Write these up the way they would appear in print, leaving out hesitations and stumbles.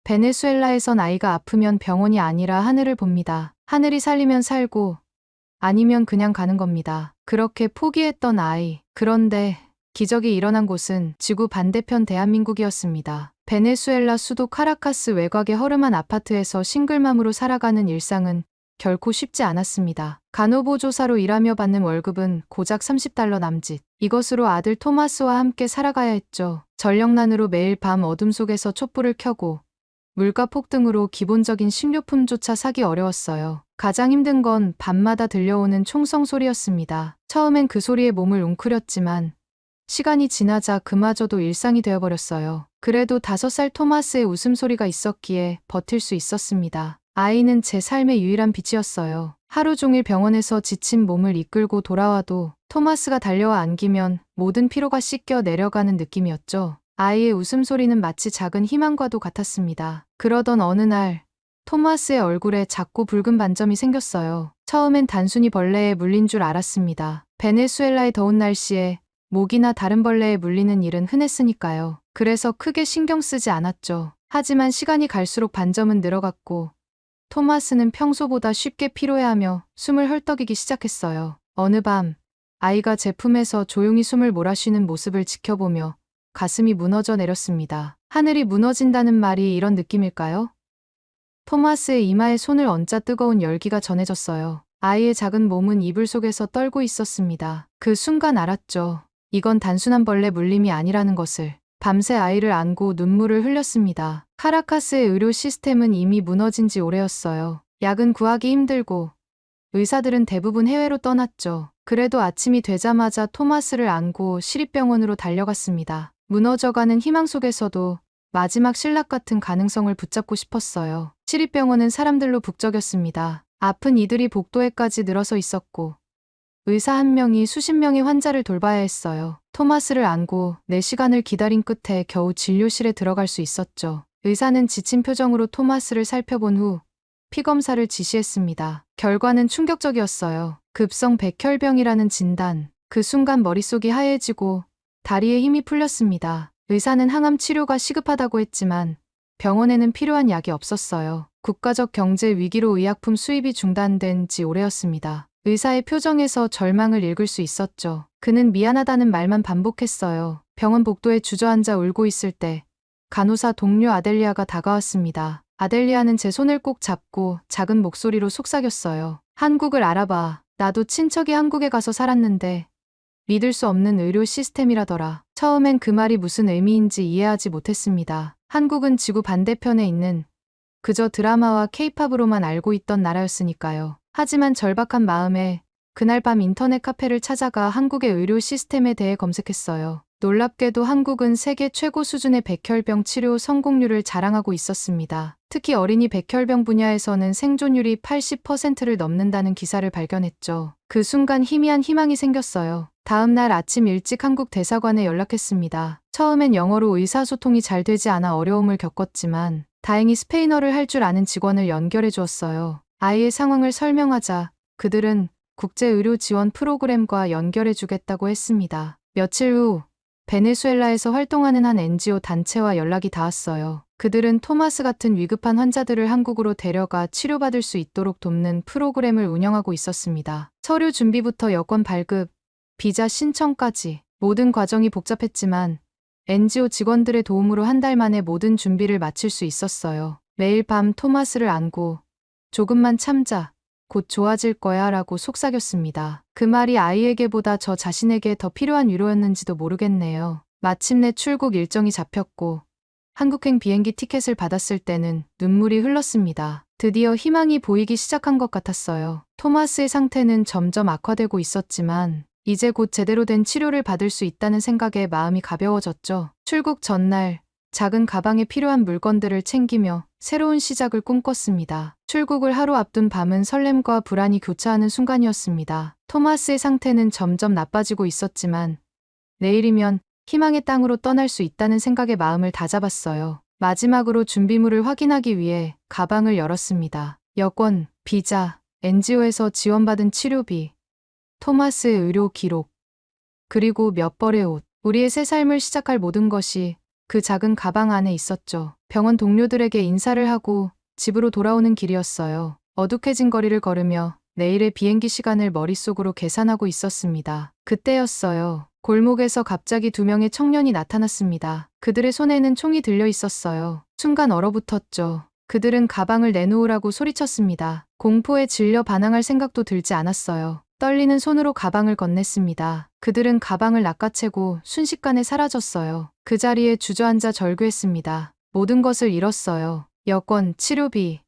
베네수엘라에선 아이가 아프면 병원이 아니라 하늘을 봅니다. 하늘이 살리면 살고 아니면 그냥 가는 겁니다. 그렇게 포기했던 아이. 그런데 기적이 일어난 곳은 지구 반대편 대한민국이었습니다. 베네수엘라 수도 카라카스 외곽의 허름한 아파트에서 싱글맘으로 살아가는 일상은 결코 쉽지 않았습니다. 간호보조사로 일하며 받는 월급은 고작 $30 남짓. 이것으로 아들 토마스와 함께 살아가야 했죠. 전력난으로 매일 밤 어둠 속에서 촛불을 켜고 물가 폭등으로 기본적인 식료품조차 사기 어려웠어요. 가장 힘든 건 밤마다 들려오는 총성 소리였습니다. 처음엔 그 소리에 몸을 웅크렸지만 시간이 지나자 그마저도 일상이 되어버렸어요. 그래도 5살 토마스의 웃음소리가 있었기에 버틸 수 있었습니다. 아이는 제 삶의 유일한 빛이었어요. 하루 종일 병원에서 지친 몸을 이끌고 돌아와도 토마스가 달려와 안기면 모든 피로가 씻겨 내려가는 느낌이었죠. 아이의 웃음소리는 마치 작은 희망과도 같았습니다. 그러던 어느 날 토마스의 얼굴에 작고 붉은 반점이 생겼어요. 처음엔 단순히 벌레에 물린 줄 알았습니다. 베네수엘라의 더운 날씨에 모기나 다른 벌레에 물리는 일은 흔했으니까요. 그래서 크게 신경 쓰지 않았죠. 하지만 시간이 갈수록 반점은 늘어갔고 토마스는 평소보다 쉽게 피로해하며 숨을 헐떡이기 시작했어요. 어느 밤 아이가 제 품에서 조용히 숨을 몰아쉬는 모습을 지켜보며 가슴이 무너져 내렸습니다. 하늘이 무너진다는 말이 이런 느낌일까요? 토마스의 이마에 손을 얹자 뜨거운 열기가 전해졌어요. 아이의 작은 몸은 이불 속에서 떨고 있었습니다. 그 순간 알았죠. 이건 단순한 벌레 물림이 아니라는 것을. 밤새 아이를 안고 눈물을 흘렸습니다. 카라카스의 의료 시스템은 이미 무너진 지 오래였어요. 약은 구하기 힘들고 의사들은 대부분 해외로 떠났죠. 그래도 아침이 되자마자 토마스를 안고 시립병원으로 달려갔습니다. 무너져가는 희망 속에서도 마지막 신락 같은 가능성을 붙잡고 싶었어요. 시립병원은 사람들로 북적였습니다. 아픈 이들이 복도에까지 늘어서 있었고 의사 한 명이 수십 명의 환자를 돌봐야 했어요. 토마스를 안고 4시간을 기다린 끝에 겨우 진료실에 들어갈 수 있었죠. 의사는 지친 표정으로 토마스를 살펴본 후 피검사를 지시했습니다. 결과는 충격적이었어요. 급성 백혈병이라는 진단. 그 순간 머릿속이 하얘지고 다리에 힘이 풀렸습니다. 의사는 항암 치료가 시급하다고 했지만 병원에는 필요한 약이 없었어요. 국가적 경제 위기로 의약품 수입이 중단된 지 오래였습니다. 의사의 표정에서 절망을 읽을 수 있었죠. 그는 미안하다는 말만 반복했어요. 병원 복도에 주저앉아 울고 있을 때 간호사 동료 아델리아가 다가왔습니다. 아델리아는 제 손을 꼭 잡고 작은 목소리로 속삭였어요. 한국을 알아봐. 나도 친척이 한국에 가서 살았는데 믿을 수 없는 의료 시스템이라더라. 처음엔 그 말이 무슨 의미인지 이해하지 못했습니다. 한국은 지구 반대편에 있는 그저 드라마와 케이팝으로만 알고 있던 나라였으니까요. 하지만 절박한 마음에 그날 밤 인터넷 카페를 찾아가 한국의 의료 시스템에 대해 검색했어요. 놀랍게도 한국은 세계 최고 수준의 백혈병 치료 성공률을 자랑하고 있었습니다. 특히 어린이 백혈병 분야에서는 생존율이 80%를 넘는다는 기사를 발견했죠. 그 순간 희미한 희망이 생겼어요. 다음 날 아침 일찍 한국 대사관에 연락했습니다. 처음엔 영어로 의사소통이 잘 되지 않아 어려움을 겪었지만 다행히 스페인어를 할 줄 아는 직원을 연결해 주었어요. 아이의 상황을 설명하자 그들은 국제의료 지원 프로그램과 연결해 주겠다고 했습니다. 며칠 후 베네수엘라에서 활동하는 한 NGO 단체와 연락이 닿았어요. 그들은 토마스 같은 위급한 환자들을 한국으로 데려가 치료받을 수 있도록 돕는 프로그램을 운영하고 있었습니다. 서류 준비부터 여권 발급, 비자 신청까지 모든 과정이 복잡했지만 NGO 직원들의 도움으로 한 달 만에 모든 준비를 마칠 수 있었어요. 매일 밤 토마스를 안고 조금만 참자. 곧 좋아질 거야 라고 속삭였습니다. 그 말이 아이에게보다 저 자신에게 더 필요한 위로였는지도 모르겠네요. 마침내 출국 일정이 잡혔고 한국행 비행기 티켓을 받았을 때는 눈물이 흘렀습니다. 드디어 희망이 보이기 시작한 것 같았어요. 토마스의 상태는 점점 악화되고 있었지만 이제 곧 제대로 된 치료를 받을 수 있다는 생각에 마음이 가벼워졌죠. 출국 전날 작은 가방에 필요한 물건들을 챙기며 새로운 시작을 꿈꿨습니다. 출국을 하루 앞둔 밤은 설렘과 불안이 교차하는 순간이었습니다. 토마스의 상태는 점점 나빠지고 있었지만 내일이면 희망의 땅으로 떠날 수 있다는 생각에 마음을 다잡았어요. 마지막으로 준비물을 확인하기 위해 가방을 열었습니다. 여권, 비자, NGO에서 지원받은 치료비, 토마스의 의료 기록, 그리고 몇 벌의 옷. 우리의 새 삶을 시작할 모든 것이 그 작은 가방 안에 있었죠. 병원 동료들에게 인사를 하고 집으로 돌아오는 길이었어요. 어둑해진 거리를 걸으며 내일의 비행기 시간을 머릿속으로 계산하고 있었습니다. 그때였어요. 골목에서 갑자기 두 명의 청년이 나타났습니다. 그들의 손에는 총이 들려 있었어요. 순간 얼어붙었죠. 그들은 가방을 내놓으라고 소리쳤습니다. 공포에 질려 반항할 생각도 들지 않았어요. 떨리는 손으로 가방을 건넸습니다. 그들은 가방을 낚아채고 순식간에 사라졌어요. 그 자리에 주저앉아 절규했습니다. 모든 것을 잃었어요. 여권, 치료비,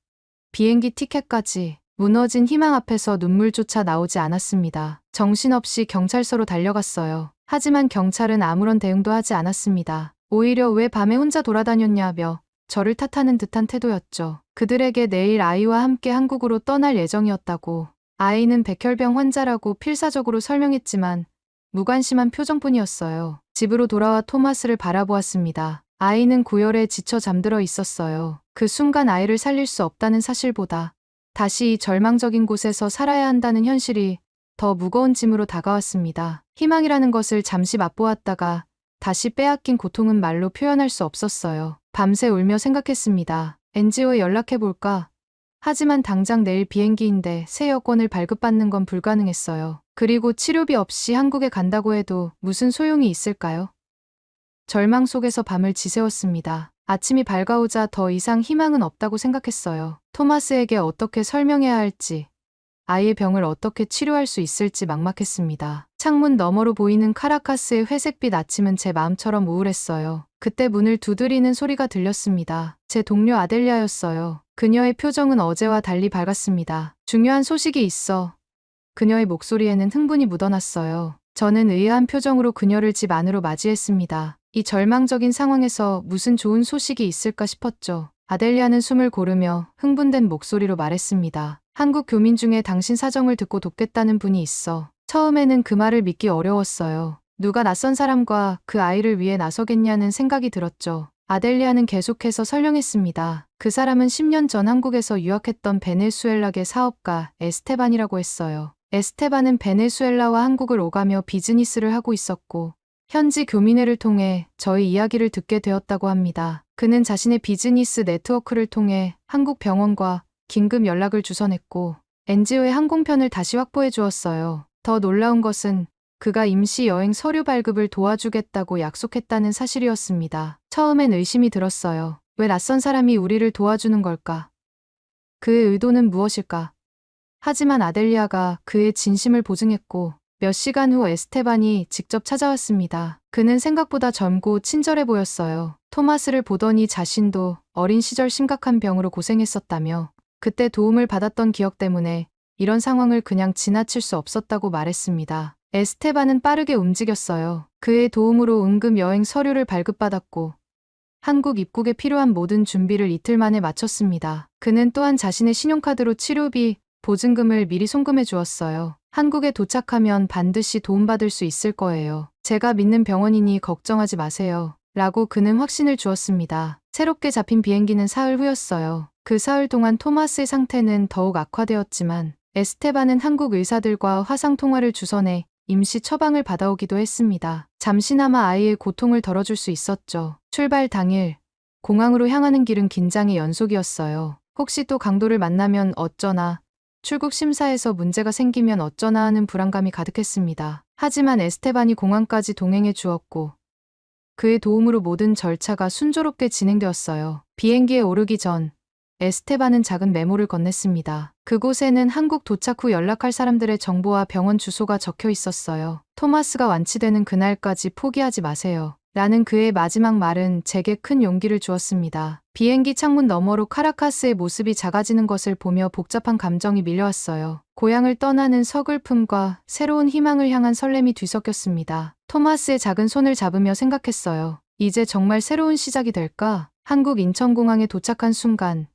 비행기 티켓까지. 무너진 희망 앞에서 눈물조차 나오지 않았습니다. 정신없이 경찰서로 달려갔어요. 하지만 경찰은 아무런 대응도 하지 않았습니다. 오히려 왜 밤에 혼자 돌아다녔냐며 저를 탓하는 듯한 태도였죠. 그들에게 내일 아이와 함께 한국으로 떠날 예정이었다고. 아이는 백혈병 환자라고 필사적으로 설명했지만 무관심한 표정뿐이었어요. 집으로 돌아와 토마스를 바라보았습니다. 아이는 고열에 지쳐 잠들어 있었어요. 그 순간 아이를 살릴 수 없다는 사실보다 다시 이 절망적인 곳에서 살아야 한다는 현실이 더 무거운 짐으로 다가왔습니다. 희망이라는 것을 잠시 맛보았다가 다시 빼앗긴 고통은 말로 표현할 수 없었어요. 밤새 울며 생각했습니다. NGO에 연락해볼까? 하지만 당장 내일 비행기인데 새 여권을 발급받는 건 불가능했어요. 그리고 치료비 없이 한국에 간다고 해도 무슨 소용이 있을까요? 절망 속에서 밤을 지새웠습니다. 아침이 밝아오자 더 이상 희망은 없다고 생각했어요. 토마스에게 어떻게 설명해야 할지, 아이의 병을 어떻게 치료할 수 있을지 막막했습니다. 창문 너머로 보이는 카라카스의 회색빛 아침은 제 마음처럼 우울했어요. 그때 문을 두드리는 소리가 들렸습니다. 제 동료 아델리아였어요. 그녀의 표정은 어제와 달리 밝았습니다. 중요한 소식이 있어. 그녀의 목소리에는 흥분이 묻어났어요. 저는 의아한 표정으로 그녀를 집 안으로 맞이했습니다. 이 절망적인 상황에서 무슨 좋은 소식이 있을까 싶었죠. 아델리아는 숨을 고르며 흥분된 목소리로 말했습니다. 한국 교민 중에 당신 사정을 듣고 돕겠다는 분이 있어. 처음에는 그 말을 믿기 어려웠어요. 누가 낯선 사람과 그 아이를 위해 나서겠냐는 생각이 들었죠. 아델리아는 계속해서 설명했습니다. 그 사람은 10년 전 한국에서 유학했던 베네수엘라계 사업가 에스테반이라고 했어요. 에스테반은 베네수엘라와 한국을 오가며 비즈니스를 하고 있었고 현지 교민회를 통해 저희 이야기를 듣게 되었다고 합니다. 그는 자신의 비즈니스 네트워크를 통해 한국 병원과 긴급 연락을 주선했고 NGO의 항공편을 다시 확보해 주었어요. 더 놀라운 것은 그가 임시 여행 서류 발급을 도와주겠다고 약속했다는 사실이었습니다. 처음엔 의심이 들었어요. 왜 낯선 사람이 우리를 도와주는 걸까? 그의 의도는 무엇일까? 하지만 아델리아가 그의 진심을 보증했고 몇 시간 후 에스테반이 직접 찾아왔습니다. 그는 생각보다 젊고 친절해 보였어요. 토마스를 보더니 자신도 어린 시절 심각한 병으로 고생했었다며 그때 도움을 받았던 기억 때문에 이런 상황을 그냥 지나칠 수 없었다고 말했습니다. 에스테반은 빠르게 움직였어요. 그의 도움으로 응급 여행 서류를 발급받았고 한국 입국에 필요한 모든 준비를 이틀 만에 마쳤습니다. 그는 또한 자신의 신용카드로 치료비, 보증금을 미리 송금해 주었어요. 한국에 도착하면 반드시 도움받을 수 있을 거예요. 제가 믿는 병원이니 걱정하지 마세요. 라고 그는 확신을 주었습니다. 새롭게 잡힌 비행기는 사흘 후였어요. 그 사흘 동안 토마스의 상태는 더욱 악화되었지만 에스테반은 한국 의사들과 화상 통화를 주선해 임시 처방을 받아오기도 했습니다. 잠시나마 아이의 고통을 덜어줄 수 있었죠. 출발 당일 공항으로 향하는 길은 긴장의 연속이었어요. 혹시 또 강도를 만나면 어쩌나, 출국 심사에서 문제가 생기면 어쩌나 하는 불안감이 가득했습니다. 하지만 에스테반이 공항까지 동행해 주었고 그의 도움으로 모든 절차가 순조롭게 진행되었어요. 비행기에 오르기 전 에스테반은 작은 메모를 건넸습니다. 그곳에는 한국 도착 후 연락할 사람들의 정보와 병원 주소가 적혀 있었어요. 토마스가 완치되는 그날까지 포기하지 마세요. 라는 그의 마지막 말은 제게 큰 용기를 주었습니다. 비행기 창문 너머로 카라카스의 모습이 작아지는 것을 보며 복잡한 감정이 밀려왔어요. 고향을 떠나는 서글픔과 새로운 희망을 향한 설렘이 뒤섞였습니다. 토마스의 작은 손을 잡으며 생각했어요. 이제 정말 새로운 시작이 될까? 한국 인천공항에 도착한 순간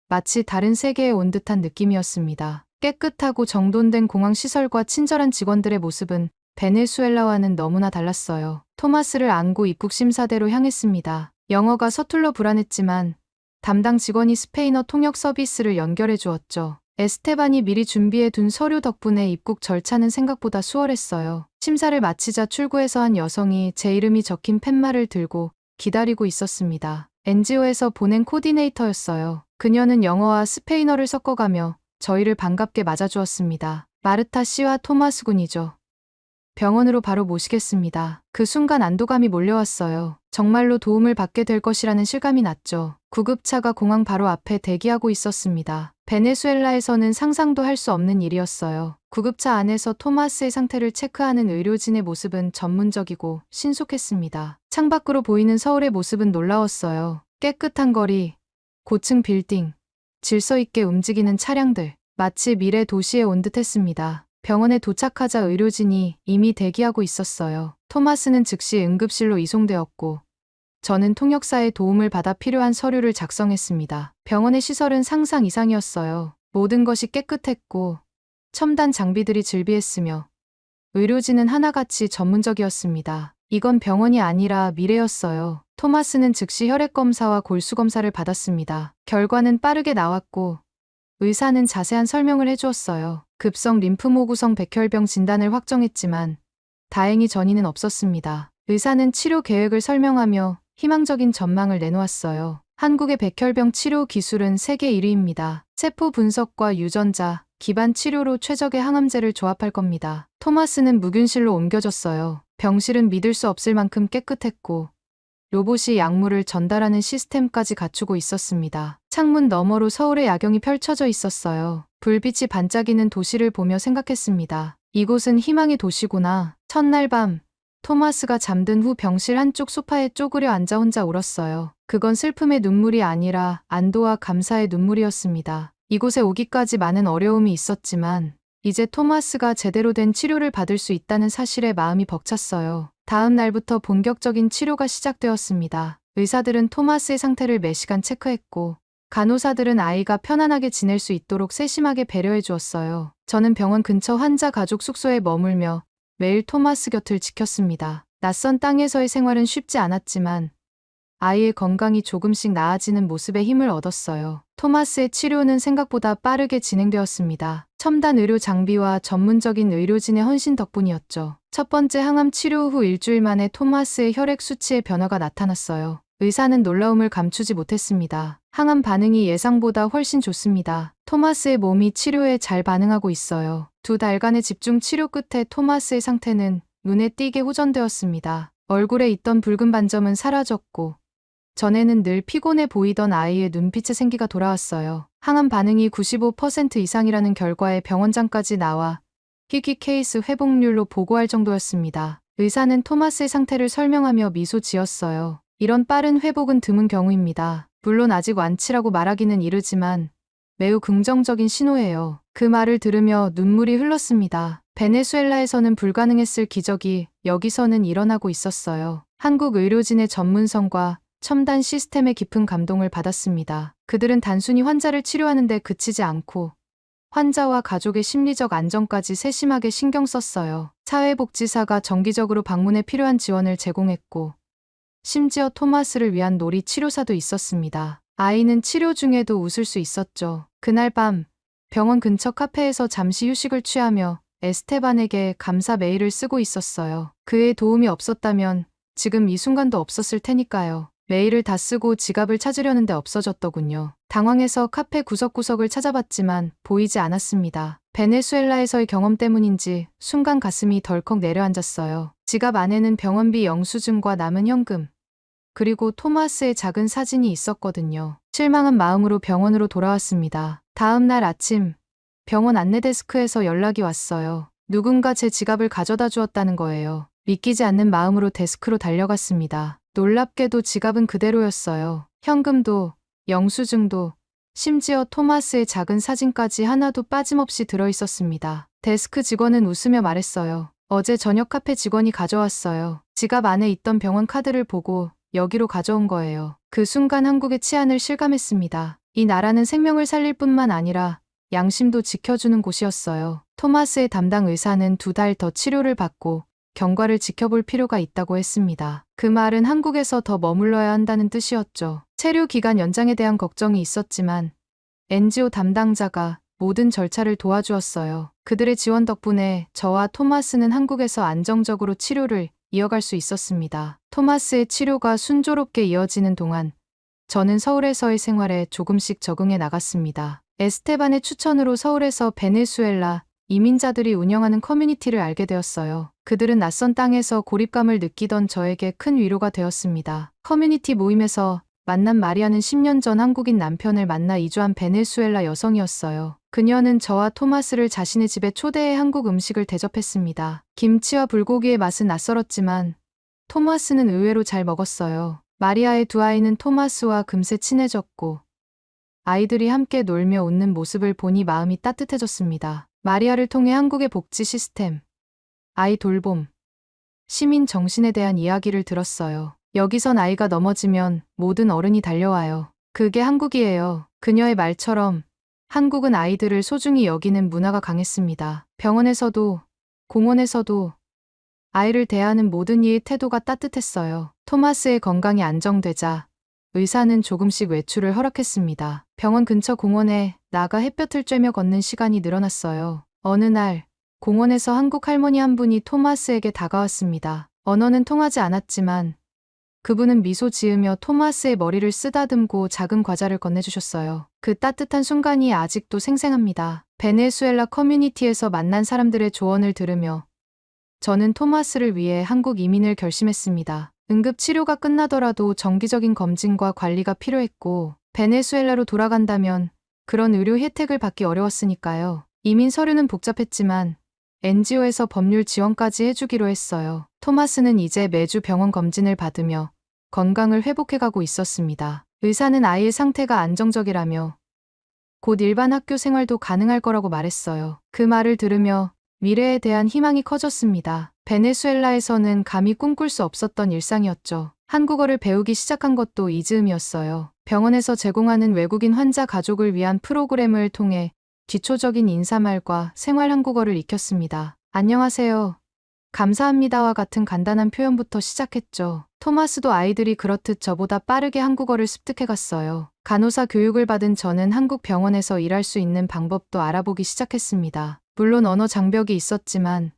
마치 다른 세계에 온 듯한 느낌이었습니다. 깨끗하고 정돈된 공항 시설과 친절한 직원들의 모습은 베네수엘라와는 너무나 달랐어요. 토마스를 안고 입국 심사대로 향했습니다. 영어가 서툴러 불안했지만 담당 직원이 스페인어 통역 서비스를 연결해 주었죠. 에스테반이 미리 준비해 둔 서류 덕분에 입국 절차는 생각보다 수월했어요. 심사를 마치자 출구에서 한 여성이 제 이름이 적힌 팻말을 들고 기다리고 있었습니다. NGO에서 보낸 코디네이터였어요. 그녀는 영어와 스페인어를 섞어가며 저희를 반갑게 맞아주었습니다. 마르타 씨와 토마스 군이죠. 병원으로 바로 모시겠습니다. 그 순간 안도감이 몰려왔어요. 정말로 도움을 받게 될 것이라는 실감이 났죠. 구급차가 공항 바로 앞에 대기하고 있었습니다. 베네수엘라에서는 상상도 할 수 없는 일이었어요. 구급차 안에서 토마스의 상태를 체크하는 의료진의 모습은 전문적이고 신속했습니다. 창밖으로 보이는 서울의 모습은 놀라웠어요. 깨끗한 거리, 고층 빌딩, 질서 있게 움직이는 차량들, 마치 미래 도시에 온 듯했습니다. 병원에 도착하자 의료진이 이미 대기하고 있었어요. 토마스는 즉시 응급실로 이송되었고 저는 통역사의 도움을 받아 필요한 서류를 작성했습니다. 병원의 시설은 상상 이상이었어요. 모든 것이 깨끗했고 첨단 장비들이 즐비했으며 의료진은 하나같이 전문적이었습니다. 이건 병원이 아니라 미래였어요. 토마스는 즉시 혈액검사와 골수검사를 받았습니다. 결과는 빠르게 나왔고 의사는 자세한 설명을 해주었어요. 급성 림프모구성 백혈병 진단을 확정했지만 다행히 전이는 없었습니다. 의사는 치료 계획을 설명하며 희망적인 전망을 내놓았어요. 한국의 백혈병 치료 기술은 세계 1위입니다. 세포 분석과 유전자, 기반 치료로 최적의 항암제를 조합할 겁니다. 토마스는 무균실로 옮겨졌어요. 병실은 믿을 수 없을 만큼 깨끗했고 로봇이 약물을 전달하는 시스템까지 갖추고 있었습니다. 창문 너머로 서울의 야경이 펼쳐져 있었어요. 불빛이 반짝이는 도시를 보며 생각했습니다. 이곳은 희망의 도시구나. 첫날 밤, 토마스가 잠든 후 병실 한쪽 소파에 쪼그려 앉아 혼자 울었어요. 그건 슬픔의 눈물이 아니라 안도와 감사의 눈물이었습니다. 이곳에 오기까지 많은 어려움이 있었지만 이제 토마스가 제대로 된 치료를 받을 수 있다는 사실에 마음이 벅찼어요. 다음 날부터 본격적인 치료가 시작되었습니다. 의사들은 토마스의 상태를 매시간 체크했고 간호사들은 아이가 편안하게 지낼 수 있도록 세심하게 배려해 주었어요. 저는 병원 근처 환자 가족 숙소에 머물며 매일 토마스 곁을 지켰습니다. 낯선 땅에서의 생활은 쉽지 않았지만 아이의 건강이 조금씩 나아지는 모습에 힘을 얻었어요. 토마스의 치료는 생각보다 빠르게 진행되었습니다. 첨단 의료 장비와 전문적인 의료진의 헌신 덕분이었죠. 첫 번째 항암 치료 후 일주일 만에 토마스의 혈액 수치에 변화가 나타났어요. 의사는 놀라움을 감추지 못했습니다. 항암 반응이 예상보다 훨씬 좋습니다. 토마스의 몸이 치료에 잘 반응하고 있어요. 2달간의 집중 치료 끝에 토마스의 상태는 눈에 띄게 호전되었습니다. 얼굴에 있던 붉은 반점은 사라졌고 전에는 늘 피곤해 보이던 아이의 눈빛에 생기가 돌아왔어요. 항암 반응이 95% 이상이라는 결과에 병원장까지 나와 희귀 케이스 회복률로 보고할 정도였습니다. 의사는 토마스의 상태를 설명하며 미소 지었어요. 이런 빠른 회복은 드문 경우입니다. 물론 아직 완치라고 말하기는 이르지만 매우 긍정적인 신호예요. 그 말을 들으며 눈물이 흘렀습니다. 베네수엘라에서는 불가능했을 기적이 여기서는 일어나고 있었어요. 한국 의료진의 전문성과 첨단 시스템의 깊은 감동을 받았습니다. 그들은 단순히 환자를 치료하는 데 그치지 않고 환자와 가족의 심리적 안정까지 세심하게 신경 썼어요. 사회복지사가 정기적으로 방문에 필요한 지원을 제공했고 심지어 토마스를 위한 놀이 치료사도 있었습니다. 아이는 치료 중에도 웃을 수 있었죠. 그날 밤 병원 근처 카페에서 잠시 휴식을 취하며 에스테반에게 감사 메일을 쓰고 있었어요. 그의 도움이 없었다면 지금 이 순간도 없었을 테니까요. 메일을 다 쓰고 지갑을 찾으려는데 없어졌더군요. 당황해서 카페 구석구석을 찾아봤지만 보이지 않았습니다. 베네수엘라에서의 경험 때문인지 순간 가슴이 덜컥 내려앉았어요. 지갑 안에는 병원비 영수증과 남은 현금, 그리고 토마스의 작은 사진이 있었거든요. 실망한 마음으로 병원으로 돌아왔습니다. 다음 날 아침, 병원 안내데스크에서 연락이 왔어요. 누군가 제 지갑을 가져다 주었다는 거예요. 믿기지 않는 마음으로 데스크로 달려갔습니다. 놀랍게도 지갑은 그대로였어요. 현금도, 영수증도, 심지어 토마스의 작은 사진까지 하나도 빠짐없이 들어있었습니다. 데스크 직원은 웃으며 말했어요. 어제 저녁 카페 직원이 가져왔어요. 지갑 안에 있던 병원 카드를 보고 여기로 가져온 거예요. 그 순간 한국의 치안을 실감했습니다. 이 나라는 생명을 살릴 뿐만 아니라 양심도 지켜주는 곳이었어요. 토마스의 담당 의사는 2달 더 치료를 받고 경과를 지켜볼 필요가 있다고 했습니다. 그 말은 한국에서 더 머물러야 한다는 뜻이었죠. 체류 기간 연장에 대한 걱정이 있었지만 NGO 담당자가 모든 절차를 도와주었어요. 그들의 지원 덕분에 저와 토마스는 한국에서 안정적으로 치료를 이어갈 수 있었습니다. 토마스의 치료가 순조롭게 이어지는 동안 저는 서울에서의 생활에 조금씩 적응해 나갔습니다. 에스테반의 추천으로 서울에서 베네수엘라 이민자들이 운영하는 커뮤니티를 알게 되었어요. 그들은 낯선 땅에서 고립감을 느끼던 저에게 큰 위로가 되었습니다. 커뮤니티 모임에서 만난 마리아는 10년 전 한국인 남편을 만나 이주한 베네수엘라 여성이었어요. 그녀는 저와 토마스를 자신의 집에 초대해 한국 음식을 대접했습니다. 김치와 불고기의 맛은 낯설었지만 토마스는 의외로 잘 먹었어요. 마리아의 두 아이는 토마스와 금세 친해졌고 아이들이 함께 놀며 웃는 모습을 보니 마음이 따뜻해졌습니다. 마리아를 통해 한국의 복지 시스템, 아이 돌봄, 시민 정신에 대한 이야기를 들었어요. 여기선 아이가 넘어지면 모든 어른이 달려와요. 그게 한국이에요. 그녀의 말처럼 한국은 아이들을 소중히 여기는 문화가 강했습니다. 병원에서도 공원에서도 아이를 대하는 모든 이의 태도가 따뜻했어요. 토마스의 건강이 안정되자 의사는 조금씩 외출을 허락했습니다. 병원 근처 공원에 나가 햇볕을 쬐며 걷는 시간이 늘어났어요. 어느 날 공원에서 한국 할머니 한 분이 토마스에게 다가왔습니다. 언어는 통하지 않았지만 그분은 미소 지으며 토마스의 머리를 쓰다듬고 작은 과자를 건네주셨어요. 그 따뜻한 순간이 아직도 생생합니다. 베네수엘라 커뮤니티에서 만난 사람들의 조언을 들으며 저는 토마스를 위해 한국 이민을 결심했습니다. 응급치료가 끝나더라도 정기적인 검진과 관리가 필요했고 베네수엘라로 돌아간다면 그런 의료 혜택을 받기 어려웠으니까요. 이민 서류는 복잡했지만 NGO에서 법률 지원까지 해주기로 했어요. 토마스는 이제 매주 병원 검진을 받으며 건강을 회복해가고 있었습니다. 의사는 아이의 상태가 안정적이라며 곧 일반 학교 생활도 가능할 거라고 말했어요. 그 말을 들으며 미래에 대한 희망이 커졌습니다. 베네수엘라에서는 감히 꿈꿀 수 없었던 일상이었죠. 한국어를 배우기 시작한 것도 이 즈음이었어요. 병원에서 제공하는 외국인 환자 가족을 위한 프로그램을 통해 기초적인 인사말과 생활 한국어를 익혔습니다. 안녕하세요. 감사합니다와 같은 간단한 표현부터 시작했죠. 토마스도 아이들이 그렇듯 저보다 빠르게 한국어를 습득해갔어요. 간호사 교육을 받은 저는 한국 병원에서 일할 수 있는 방법도 알아보기 시작했습니다. 물론 언어 장벽이 있었지만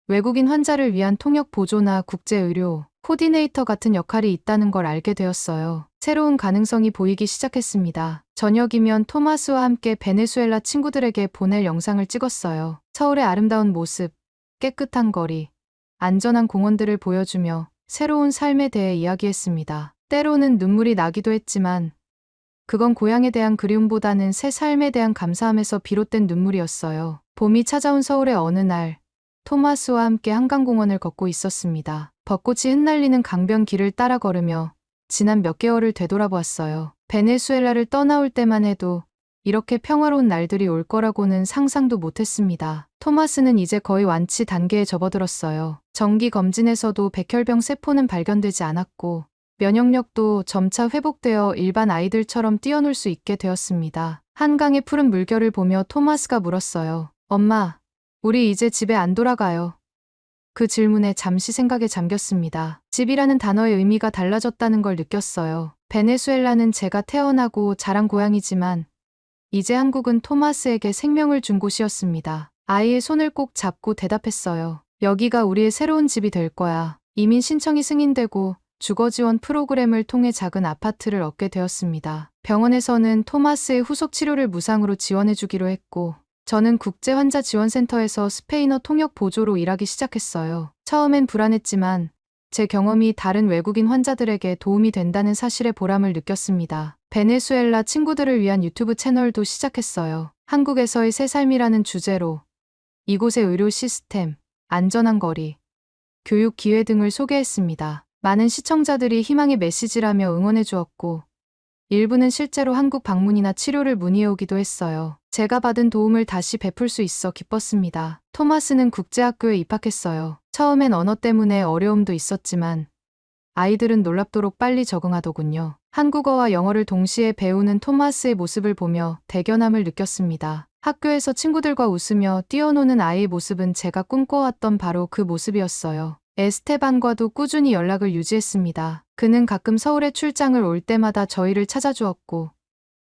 외국인 환자를 위한 통역 보조나 국제의료 코디네이터 같은 역할이 있다는 걸 알게 되었어요. 새로운 가능성이 보이기 시작했습니다. 저녁이면 토마스와 함께 베네수엘라 친구들에게 보낼 영상을 찍었어요. 서울의 아름다운 모습, 깨끗한 거리, 안전한 공원들을 보여주며 새로운 삶에 대해 이야기했습니다. 때로는 눈물이 나기도 했지만 그건 고향에 대한 그리움보다는 새 삶에 대한 감사함에서 비롯된 눈물이었어요. 봄이 찾아온 서울의 어느 날 토마스와 함께 한강공원을 걷고 있었습니다. 벚꽃이 흩날리는 강변 길을 따라 걸으며 지난 몇 개월을 되돌아보았어요. 베네수엘라를 떠나올 때만 해도 이렇게 평화로운 날들이 올 거라고는 상상도 못했습니다. 토마스는 이제 거의 완치 단계에 접어들었어요. 정기 검진에서도 백혈병 세포는 발견되지 않았고 면역력도 점차 회복되어 일반 아이들처럼 뛰어놀 수 있게 되었습니다. 한강의 푸른 물결을 보며 토마스가 물었어요. 엄마, 우리 이제 집에 안 돌아가요. 그 질문에 잠시 생각에 잠겼습니다. 집이라는 단어의 의미가 달라졌다는 걸 느꼈어요. 베네수엘라는 제가 태어나고 자란 고향이지만 이제 한국은 토마스에게 생명을 준 곳이었습니다. 아이의 손을 꼭 잡고 대답했어요. 여기가 우리의 새로운 집이 될 거야. 이민 신청이 승인되고 주거 지원 프로그램을 통해 작은 아파트를 얻게 되었습니다. 병원에서는 토마스의 후속 치료를 무상으로 지원해 주기로 했고 저는 국제환자지원센터에서 스페인어 통역 보조로 일하기 시작했어요. 처음엔 불안했지만 제 경험이 다른 외국인 환자들에게 도움이 된다는 사실에 보람을 느꼈습니다. 베네수엘라 친구들을 위한 유튜브 채널도 시작했어요. 한국에서의 새 삶이라는 주제로 이곳의 의료 시스템, 안전한 거리, 교육 기회 등을 소개했습니다. 많은 시청자들이 희망의 메시지라며 응원해 주었고 일부는 실제로 한국 방문이나 치료를 문의해 오기도 했어요. 제가 받은 도움을 다시 베풀 수 있어 기뻤습니다. 토마스는 국제학교에 입학했어요. 처음엔 언어 때문에 어려움도 있었지만 아이들은 놀랍도록 빨리 적응하더군요. 한국어와 영어를 동시에 배우는 토마스의 모습을 보며 대견함을 느꼈습니다. 학교에서 친구들과 웃으며 뛰어노는 아이의 모습은 제가 꿈꿔왔던 바로 그 모습이었어요. 에스테반과도 꾸준히 연락을 유지했습니다. 그는 가끔 서울에 출장을 올 때마다 저희를 찾아주었고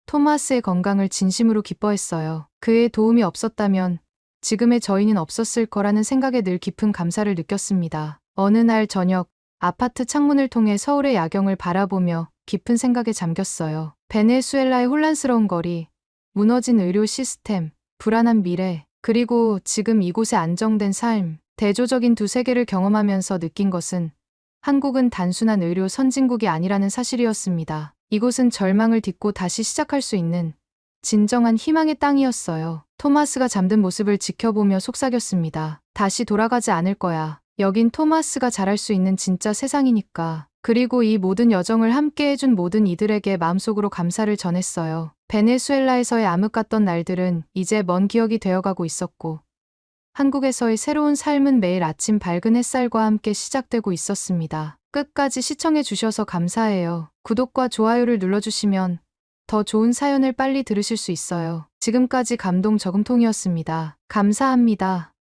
토마스의 건강을 진심으로 기뻐했어요. 그의 도움이 없었다면 지금의 저희는 없었을 거라는 생각에 늘 깊은 감사를 느꼈습니다. 어느 날 저녁, 아파트 창문을 통해 서울의 야경을 바라보며 깊은 생각에 잠겼어요. 베네수엘라의 혼란스러운 거리, 무너진 의료 시스템, 불안한 미래, 그리고 지금 이곳의 안정된 삶, 대조적인 두 세계를 경험하면서 느낀 것은 한국은 단순한 의료 선진국이 아니라는 사실이었습니다. 이곳은 절망을 딛고 다시 시작할 수 있는 진정한 희망의 땅이었어요. 토마스가 잠든 모습을 지켜보며 속삭였습니다. 다시 돌아가지 않을 거야. 여긴 토마스가 잘할 수 있는 진짜 세상이니까. 그리고 이 모든 여정을 함께 해준 모든 이들에게 마음속으로 감사를 전했어요. 베네수엘라에서의 암흑 같던 날들은 이제 먼 기억이 되어가고 있었고, 한국에서의 새로운 삶은 매일 아침 밝은 햇살과 함께 시작되고 있었습니다. 끝까지 시청해 주셔서 감사해요. 구독과 좋아요를 눌러주시면 더 좋은 사연을 빨리 들으실 수 있어요. 지금까지 감동 저금통이었습니다. 감사합니다.